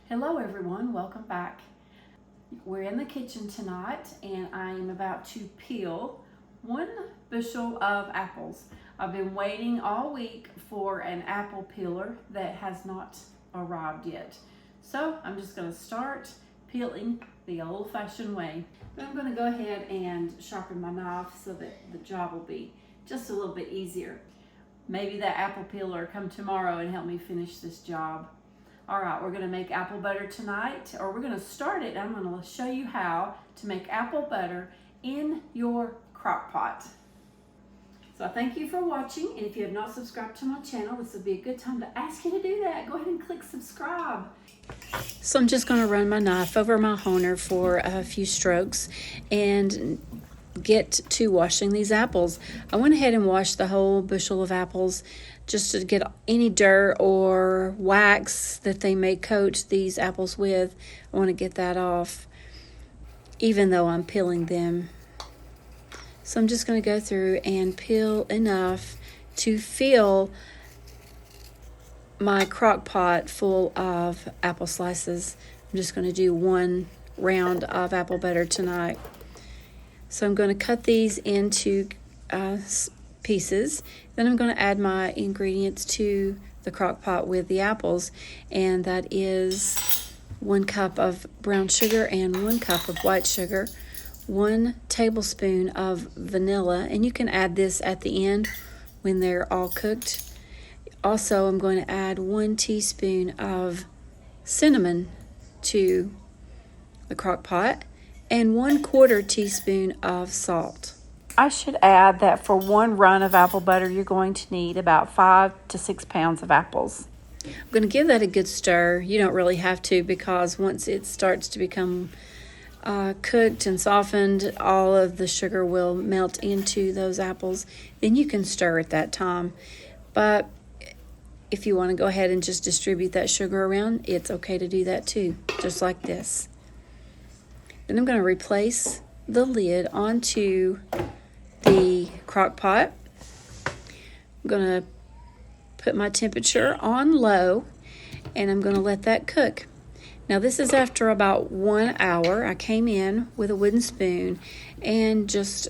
Hello everyone, welcome back. We're in the kitchen tonight and I am about to peel 1 bushel of apples. I've been waiting all week for an apple peeler that has not arrived yet. So I'm just going to start peeling the old-fashioned way. But I'm going to go ahead and sharpen my knife so that the job will be just a little bit easier. Maybe that apple peeler come tomorrow and help me finish this job. All right, we're gonna make apple butter tonight, or we're gonna start it. I'm gonna show you how to make apple butter in your crock pot. So I thank you for watching, and if you have not subscribed to my channel, this would be a good time to ask you to do that. Go ahead and click subscribe. So I'm just gonna run my knife over my honer for a few strokes and get to washing these apples. I went ahead and washed the whole bushel of apples just to get any dirt or wax that they may coat these apples with. I want to get that off, even though I'm peeling them. So I'm just going to go through and peel enough to fill my crock pot full of apple slices. I'm just going to do 1 round of apple butter tonight. So I'm going to cut these into pieces. Then I'm going to add my ingredients to the crock pot with the apples, and that is 1 cup of brown sugar and 1 cup of white sugar, 1 tablespoon of vanilla, and you can add this at the end when they're all cooked. Also, I'm going to add 1 teaspoon of cinnamon to the crock pot and 1/4 teaspoon of salt. I should add that for 1 run of apple butter, you're going to need about 5 to 6 pounds of apples. I'm going to give that a good stir. You don't really have to, because once it starts to become cooked and softened, all of the sugar will melt into those apples. Then you can stir at that time. But if you want to go ahead and just distribute that sugar around, it's okay to do that too, just like this. Then I'm going to replace the lid onto the crock pot. I'm going to put my temperature on low, and I'm going to let that cook. Now this is after about 1 hour. I came in with a wooden spoon and just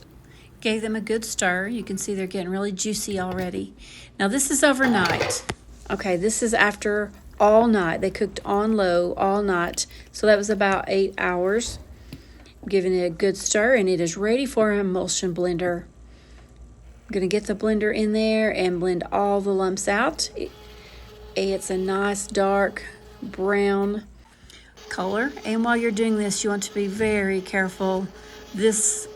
gave them a good stir. You can see they're getting really juicy already. Now this is overnight. Okay, this is after all night. They cooked on low all night, so that was about 8 hours. Giving it a good stir, and it is ready for an emulsion blender. I'm going to get the blender in there and blend all the lumps out. It's a nice dark brown color, and while you're doing this, you want to be very careful. This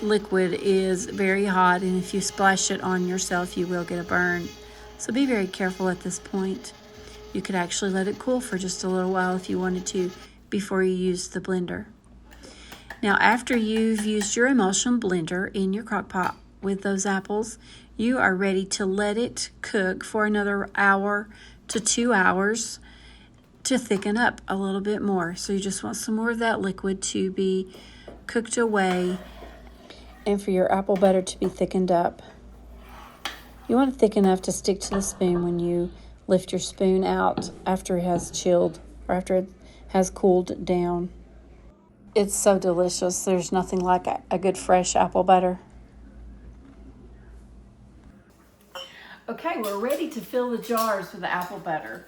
liquid is very hot, and if you splash it on yourself, you will get a burn. So be very careful at this point. You could actually let it cool for just a little while if you wanted to before you use the blender. Now, after you've used your emulsion blender in your crock pot with those apples, you are ready to let it cook for another hour to 2 hours to thicken up a little bit more. So you just want some more of that liquid to be cooked away and for your apple butter to be thickened up. You want it thick enough to stick to the spoon when you lift your spoon out after it has chilled or after it has cooled down. It's so delicious. There's nothing like a good fresh apple butter. Okay, we're ready to fill the jars with the apple butter.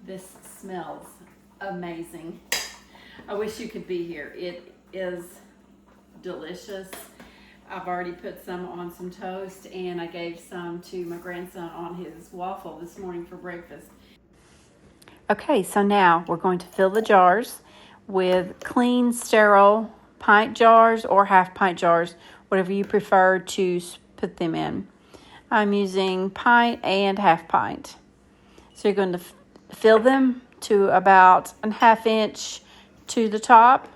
This smells amazing. I wish you could be here. It is delicious. I've already put some on some toast, and I gave some to my grandson on his waffle this morning for breakfast. Okay, so now we're going to fill the jars with clean, sterile pint jars or half-pint jars, whatever you prefer to put them in. I'm using pint and half-pint. So you're going to fill them to about a 1/2 inch to the top.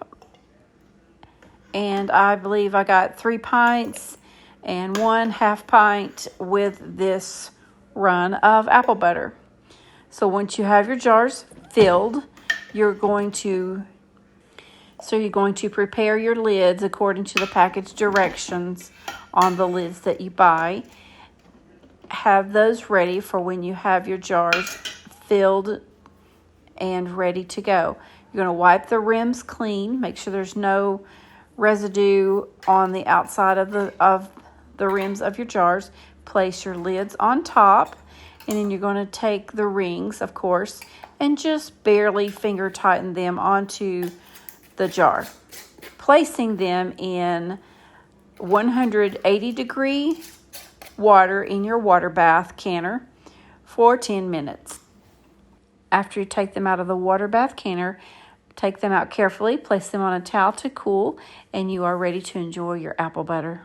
And I believe I got 3 pints and 1 half-pint with this run of apple butter. So once you have your jars filled, you're going to prepare your lids according to the package directions on the lids that you buy. have those ready for when you have your jars filled and ready to go. You're going to wipe the rims clean. Make sure there's no residue on the outside of the rims of your jars. Place your lids on top, and then you're going to take the rings, of course, and just barely finger tighten them onto the jar, placing them in 180-degree water in your water bath canner for 10 minutes. After you take them out of the water bath canner, take them out carefully, place them on a towel to cool, and you are ready to enjoy your apple butter.